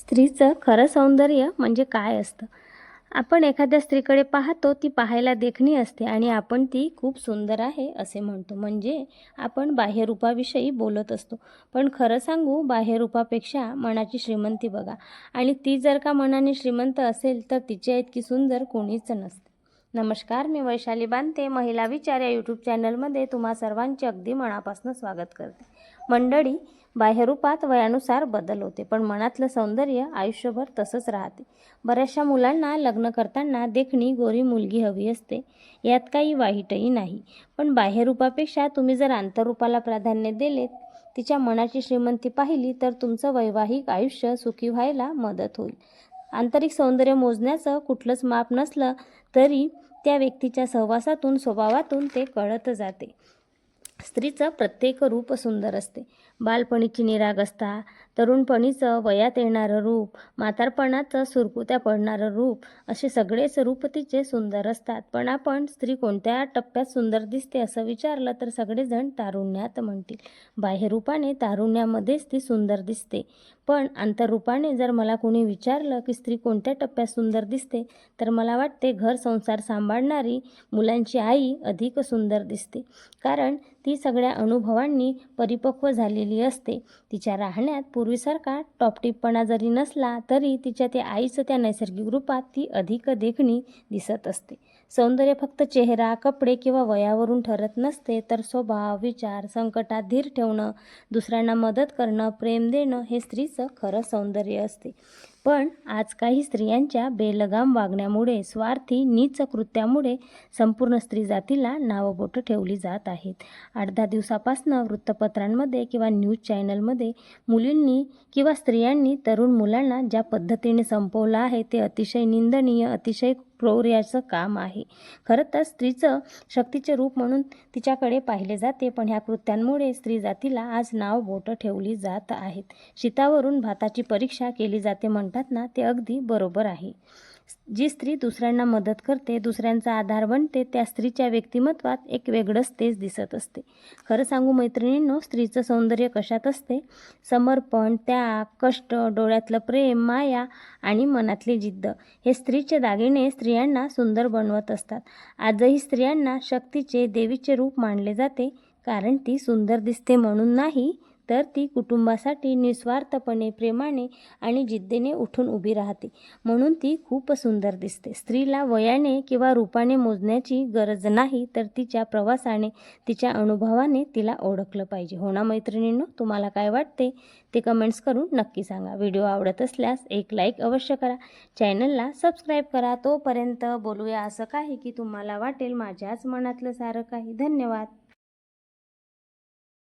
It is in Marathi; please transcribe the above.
स्त्रीचं खरं सौंदर्य म्हणजे काय असतं? आपण एखाद्या स्त्रीकडे पाहतो, ती पाहायला देखणी असते आणि आपण ती खूप सुंदर आहे असे म्हणतो. म्हणजे आपण बाह्यरूपाविषयी बोलत असतो. पण खरं सांगू, बाह्यरूपापेक्षा मनाची श्रीमंती बघा. आणि ती जर का मनाने श्रीमंत असेल तर तिच्या इतकी सुंदर कोणीच नसते. नमस्कार, मी वैशाली बांते, महिला विचार या यूट्यूब चॅनलमध्ये तुम्हा सर्वांचे अगदी मनापासून स्वागत करते. मंडळी, बाह्यरूपात वयानुसार बदल होते, पण मनातलं सौंदर्य आयुष्यभर तसंच राहते. बऱ्याचशा मुलांना लग्न करताना देखणी गोरी मुलगी हवी असते, यात काही वाईटही नाही. पण बाह्यरूपापेक्षा तुम्ही जर आंतररूपाला प्राधान्य दिलेत, तिच्या मनाची श्रीमंती पाहिली तर तुमचं वैवाहिक आयुष्य सुखी व्हायला मदत होईल. आंतरिक सौंदर्य मोजण्याचं कुठलंच माप नसलं तरी त्या व्यक्तीच्या सहवासातून, स्वभावातून ते कळत जाते. स्त्रीचं प्रत्येक रूप सुंदर असते. बालपणीची निरागसता, तरुणपणीचं वयात येणारं रूप, म्हातारपणाचं सुरकुत्या पडणारं रूप, असे सगळेच रूप तिचे सुंदर असतात. पण आपण स्त्री कोणत्या टप्प्यात सुंदर दिसते असं विचारलं तर सगळेजण तारुण्यात म्हणतील. बाह्यरूपाने तारुण्यामध्येच ती सुंदर दिसते. पण आंतररूपाने जर मला कोणी विचारलं की स्त्री कोणत्या टप्प्यात सुंदर दिसते, तर मला वाटते घर संसार सांभाळणारी, मुलांची आई अधिक सुंदर दिसते. कारण ती सगळ्या अनुभवांनी परिपक्व झालेली असते. तिच्या राहण्यात पूर्वीसारखा टॉपटिपपणा जरी नसला तरी तिच्या त्या आईचं त्या नैसर्गिक रूपात ती अधिक देखणी दिसत असते. सौंदर्य फक्त चेहरा, कपडे किंवा वयावरून ठरत नसते, तर स्वभाव, विचार, संकटात धीर ठेवणं, दुसऱ्यांना मदत करणं, प्रेम देणं हे स्त्रीचं खरं सौंदर्य असते. पण आज काही स्त्रियांच्या बेलगाम वागण्यामुळे, स्वार्थी नीच कृत्यामुळे संपूर्ण स्त्री जातीला नावबोटं ठेवली जात आहेत. 8-10 दिवसापासून वृत्तपत्रांमध्ये किंवा न्यूज चॅनलमध्ये मुलींनी किंवा स्त्रियांनी तरुण मुलांना ज्या पद्धतीने संपवलं आहे ते अतिशय निंदनीय, अतिशय क्रौर्याचं काम आहे. खरं तर स्त्रीचं शक्तीचे रूप म्हणून तिच्याकडे पाहिले जाते, पण ह्या कृत्यांमुळे स्त्री जातीला आज नावबोटं ठेवली जात आहेत. शीतावरून भाताची परीक्षा केली जाते म्हणतात ना, ते अगदी बरोबर आहे. जी स्त्री दुसऱ्यांना मदत करते, दुसऱ्यांचा आधार बनते, त्या स्त्रीच्या व्यक्तिमत्वात एक वेगळंच तेज दिसत असते. खरं सांगू मैत्रिणींनो, स्त्रीचं सौंदर्य कशात असते? समर्पण, त्याग, कष्ट, डोळ्यातलं प्रेम, माया आणि मनातली जिद्द हे स्त्रीचे दागिने स्त्रियांना सुंदर बनवत असतात. आजही स्त्रियांना शक्तीचे, देवीचे रूप मानले जाते, कारण ती सुंदर दिसते म्हणून नाही, तर ती कुटुंबासाठी निस्वार्थपणे, प्रेमाने आणि जिद्दीने उठून उभी राहते, म्हणून ती खूप सुंदर दिसते. स्त्रीला वयाने किंवा रूपाने मोजण्याची गरज नाही, तर तिच्या प्रवासाने, तिच्या अनुभवाने तिला ओळखलं पाहिजे. हो ना मैत्रिणींनो, तुम्हाला काय वाटते ते कमेंट्स करून नक्की सांगा. व्हिडिओ आवडत असल्यास एक लाईक अवश्य करा, चॅनलला सबस्क्राईब करा. तोपर्यंत बोलूया असं काही की तुम्हाला वाटेल माझ्याच मनातलं सारं काही. धन्यवाद.